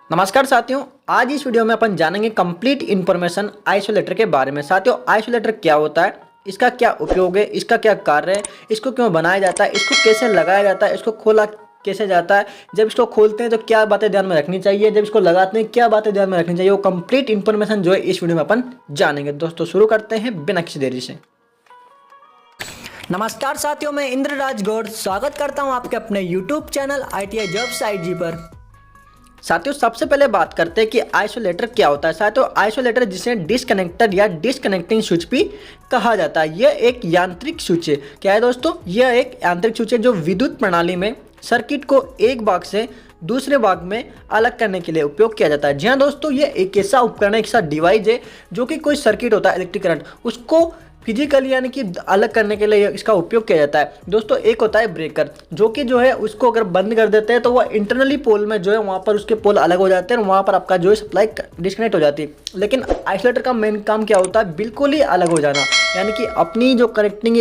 नमस्कार साथियों, आज इस वीडियो में अपन जानेंगे कंप्लीट इन्फॉर्मेशन आइसोलेटर के बारे में। साथियों, आइसोलेटर क्या होता है, इसका क्या उपयोग है, इसका क्या कार्य है, इसको क्यों बनाया जाता है, इसको कैसे लगाया जाता है, इसको खोला कैसे जाता है, जब इसको खोलते हैं तो क्या बातें ध्यान में रखनी चाहिए, जब इसको लगाते हैं क्या बातें ध्यान में रखनी चाहिए, वो कंप्लीट इन्फॉर्मेशन जो है इस वीडियो में अपन जानेंगे। दोस्तों शुरू करते हैं बिना किसी देरी से। नमस्कार साथियों, मैं इंद्रराज गौड़ स्वागत करता हूं आपके अपने YouTube channel ITI jobs IG पर। साथियों, सबसे पहले बात करते हैं कि आइसोलेटर क्या होता है। साथियों, आइसोलेटर जिसे डिस्कनेक्टर या डिस्कनेक्टिंग स्विच भी कहा जाता है, यह एक यांत्रिक स्विच है। क्या है दोस्तों, यह एक यांत्रिक स्विच है जो विद्युत प्रणाली में सर्किट को एक भाग से दूसरे भाग में अलग करने के लिए उपयोग किया जाता है। जी हाँ दोस्तों, यह एक ऐसा उपकरण है, एक ऐसा डिवाइस है जो कि कोई सर्किट होता है इलेक्ट्रिक करंट, उसको फिजिकली यानी कि अलग करने के लिए इसका उपयोग किया जाता है। दोस्तों, एक होता है ब्रेकर, जो कि जो है उसको अगर बंद कर देते हैं तो वह इंटरनली पोल में जो है वहाँ पर उसके पोल अलग हो जाते हैं और वहाँ पर आपका जो है सप्लाई डिस्कनेक्ट हो जाती है। लेकिन आइसोलेटर का मेन काम क्या होता है, बिल्कुल ही अलग हो जाना, यानी कि अपनी जो कनेक्टिंग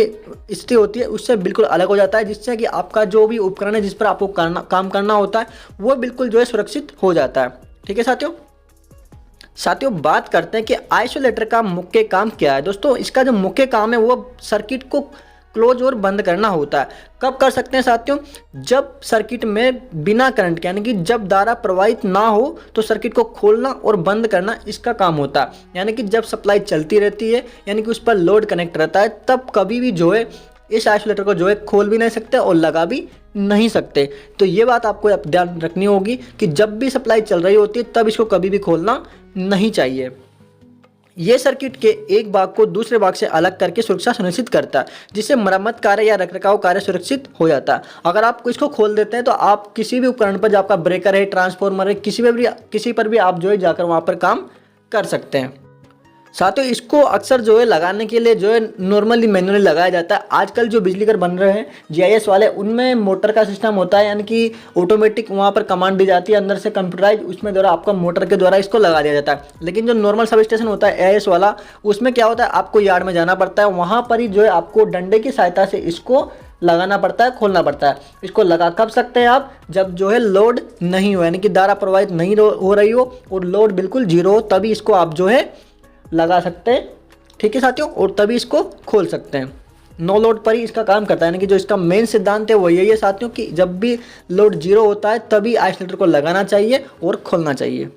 स्थिति होती है उससे बिल्कुल अलग हो जाता है, जिससे कि आपका जो भी उपकरण है जिस पर आपको काम करना होता है वो बिल्कुल जो है सुरक्षित हो जाता है। ठीक है साथियों, बात करते हैं कि आइसोलेटर का मुख्य काम क्या है। दोस्तों, इसका जो मुख्य काम है वो सर्किट को क्लोज और बंद करना होता है। कब कर सकते हैं साथियों, जब सर्किट में बिना करंट यानी कि जब धारा प्रवाहित ना हो तो सर्किट को खोलना और बंद करना इसका काम होता है। यानी कि जब सप्लाई चलती रहती है यानी कि उस पर लोड कनेक्ट रहता है, तब कभी भी जो है इस आइसोलेटर को जो है खोल भी नहीं सकते और लगा भी नहीं सकते। तो ये बात आपको ध्यान रखनी होगी कि जब भी सप्लाई चल रही होती है तब इसको कभी भी खोलना नहीं चाहिए। ये सर्किट के एक भाग को दूसरे भाग से अलग करके सुरक्षा सुनिश्चित करता है, जिससे मरम्मत कार्य या रखरखाव कार्य सुरक्षित हो जाता है। अगर आप इसको खोल देते हैं तो आप किसी भी उपकरण पर, जो आपका ब्रेकर है, ट्रांसफार्मर है, किसी पर भी आप जो है जाकर वहाँ पर काम कर सकते हैं। साथियों, इसको अक्सर जो है लगाने के लिए जो है नॉर्मली मैनुअली लगाया जाता है। आजकल जो बिजली घर बन रहे हैं GIS वाले, उनमें मोटर का सिस्टम होता है, यानी कि ऑटोमेटिक वहाँ पर कमांड दी जाती है अंदर से कंप्यूटराइज, उसमें द्वारा आपका मोटर के द्वारा इसको लगा दिया जाता है। लेकिन जो नॉर्मल सब स्टेशन होता है AIS वाला, उसमें क्या होता है, आपको यार्ड में जाना पड़ता है, वहाँ पर ही जो है आपको डंडे की सहायता से इसको लगाना पड़ता है, खोलना पड़ता है। इसको लगा कब सकते हैं आप, जब जो है लोड नहीं हो, यानी कि धारा प्रवाहित नहीं हो रही हो और लोड बिल्कुल जीरो हो, तभी इसको आप जो है लगा सकते हैं। ठीक है साथियों, और तभी इसको खोल सकते हैं। नो लोड पर ही इसका काम करता है, यानी कि जो इसका मेन सिद्धांत है वो यही है साथियों कि जब भी लोड जीरो होता है तभी आइसोलेटर को लगाना चाहिए और खोलना चाहिए।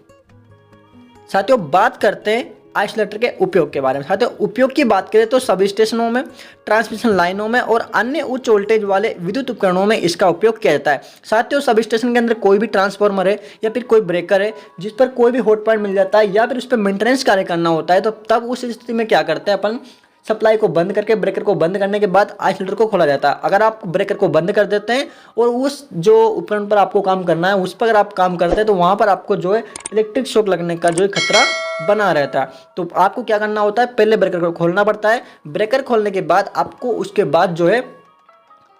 साथियों, बात करते हैं आइसोलेटर के उपयोग के बारे में। साथियों, उपयोग की बात करें तो सब स्टेशनों में, ट्रांसमिशन लाइनों में और अन्य उच्च वोल्टेज वाले विद्युत उपकरणों में इसका उपयोग किया जाता है। साथियों, सब स्टेशन के अंदर कोई भी ट्रांसफार्मर है या फिर कोई ब्रेकर है जिस पर कोई भी हॉट पॉइंट मिल जाता है या फिर उस पर मेंटेनेंस कार्य करना होता है, तो तब उस स्थिति में क्या करते हैं अपन, सप्लाई को बंद करके ब्रेकर को बंद करने के बाद आइसोलेटर को खोला जाता है। अगर आप ब्रेकर को बंद कर देते हैं और उस जो उपकरण पर आपको काम करना है उस पर अगर आप काम करते हैं तो वहाँ पर आपको जो है इलेक्ट्रिक शॉक लगने का जो है खतरा बना रहता है। तो आपको क्या करना होता है, पहले ब्रेकर को खोलना पड़ता है, ब्रेकर खोलने के बाद आपको उसके बाद जो है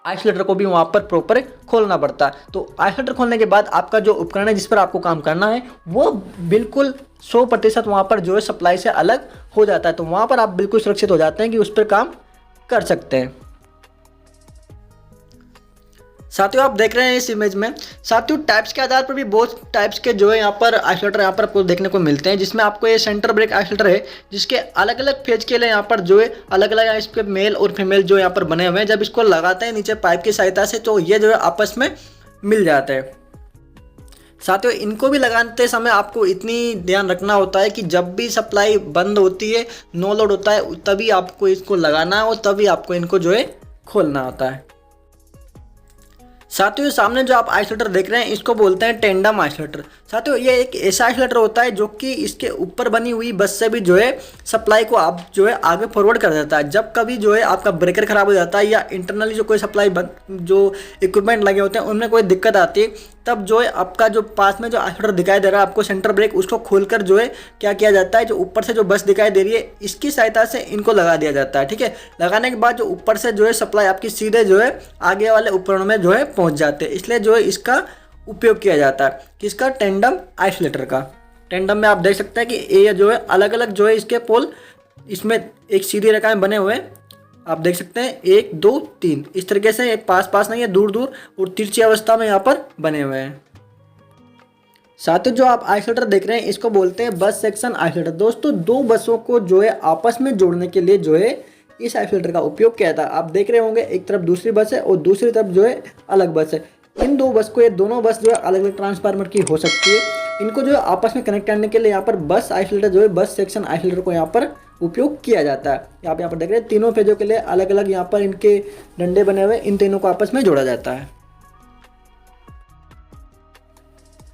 आइसोलेटर को भी वहाँ पर प्रॉपर खोलना पड़ता है। तो आइसोलेटर खोलने के बाद आपका जो उपकरण है जिस पर आपको काम करना है वो बिल्कुल 100% वहाँ पर जो है सप्लाई से अलग हो जाता है। तो वहाँ पर आप बिल्कुल सुरक्षित हो जाते हैं कि उस पर काम कर सकते हैं। साथियों, आप देख रहे हैं इस इमेज में, साथियों टाइप्स के आधार पर भी बहुत टाइप्स के जो है यहाँ पर आइसोलेटर यहाँ पर आपको देखने को मिलते हैं, जिसमें आपको ये सेंटर ब्रेक आइसोलेटर है जिसके अलग अलग फेज के लिए यहाँ पर जो है अलग अलग इसके मेल और फीमेल जो यहाँ पर बने हुए हैं। जब इसको लगाते हैं नीचे पाइप की सहायता से तो ये जो है आपस में मिल जाते हैं। साथियों, इनको भी लगाते समय आपको इतनी ध्यान रखना होता है कि जब भी सप्लाई बंद होती है, नो लोड होता है, तभी आपको इसको लगाना है और तभी आपको इनको जो है खोलना होता है। साथियों, सामने जो आप आइसोलेटर देख रहे हैं इसको बोलते हैं टेंडम आइसोलेटर। साथियों, ये एक ऐसा आइसोलेटर होता है जो कि इसके ऊपर बनी हुई बस से भी जो है सप्लाई को आप जो है आगे फॉरवर्ड कर देता है। जब कभी जो है आपका ब्रेकर खराब हो जाता है या इंटरनली जो कोई सप्लाई जो इक्विपमेंट लगे होते हैं उनमें कोई दिक्कत आती है, तब जो है आपका जो पास में जो आइसोलेटर दिखाई दे रहा है आपको सेंटर ब्रेक, उसको खोलकर जो है क्या किया जाता है, जो ऊपर से जो बस दिखाई दे रही है इसकी सहायता से इनको लगा दिया जाता है। ठीक है, लगाने के बाद जो ऊपर से जो है सप्लाई आपकी सीधे जो है आगे वाले उपकरणों में जो है पहुंच जाते हैं, इसलिए जो है इसका उपयोग किया जाता है। किसका, टेंडम आइसोलेटर का। टेंडम में आप देख सकते हैं कि ये जो है अलग अलग जो है इसके पोल, इसमें एक सीधी रेखा में बने हुए हैं, आप देख सकते हैं 1 2 3 इस तरीके से, पास पास नहीं है, दूर दूर और तिरछी अवस्था में यहाँ पर बने हुए हैं। साथियों जो आप आइसोलेटर देख रहे हैं इसको बोलते हैं बस सेक्शन आइसोलेटर। दोस्तों दो बसों को जो है आपस में जोड़ने के लिए जो है इस आइसोलेटर का उपयोग किया था। आप देख रहे होंगे एक तरफ दूसरी बस है और दूसरी तरफ जो है अलग बस है। इन दो बस को, ये दोनों बस जो है अलग अलग ट्रांसफार्मर की हो सकती है। इनको जो है आपस में कनेक्ट करने के लिए यहाँ पर बस आइसोलेटर जो है बस सेक्शन आइसोलेटर को यहाँ पर उपयोग किया जाता है। आप यहाँ पर देख रहे हैं तीनों फेजों के लिए अलग अलग यहाँ पर इनके डंडे बने हुए, इन तीनों को आपस में जोड़ा जाता है।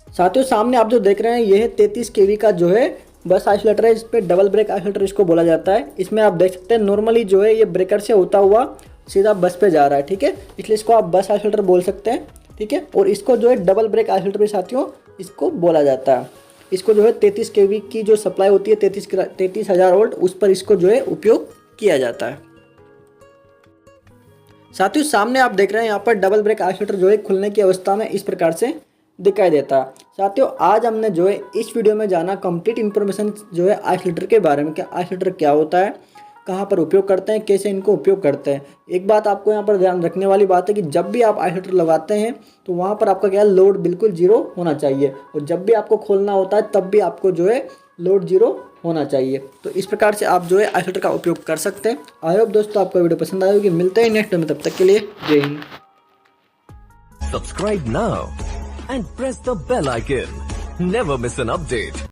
साथियों सामने आप जो देख रहे हैं ये है 33 kV का जो है बस आइसोलेटर है। इस पर डबल ब्रेक आइसोलेटर इसको बोला जाता है। इसमें आप देख सकते हैं नॉर्मली जो है ये ब्रेकर से होता हुआ सीधा बस पे जा रहा है, ठीक है, इसलिए इसको आप बस आइसोलेटर बोल सकते हैं, ठीक है। और इसको जो है डबल ब्रेक आइसोलेटर भी साथियों इसको बोला जाता है। इसको जो है 33 kV की जो सप्लाई होती है 33,000 वोल्ट, उस पर इसको जो है उपयोग किया जाता है। साथियों सामने आप देख रहे हैं यहाँ पर डबल ब्रेक आइसोलेटर जो है खुलने की अवस्था में इस प्रकार से दिखाई देता है। साथियों आज हमने जो है इस वीडियो में जाना कंप्लीट इन्फॉर्मेशन जो है आइसोलेटर के बारे में, क्या आइसोलेटर क्या होता है, कहाँ पर उपयोग करते हैं, कैसे इनको उपयोग करते हैं। एक बात आपको यहाँ पर ध्यान रखने वाली बात है कि जब भी आप आइसोलेटर लगाते हैं तो वहाँ पर आपका क्या लोड बिल्कुल जीरो होना चाहिए, और जब भी आपको खोलना होता है तब भी आपको जो है लोड जीरो होना चाहिए। तो इस प्रकार से आप जो है आइसोलेटर का उपयोग कर सकते हैं। आई होप दोस्तों आपको वीडियो पसंद आई होगी। मिलते हैं नेक्स्ट में, तब तक के लिए जय Hind. Subscribe now and press the bell icon. Never miss an update.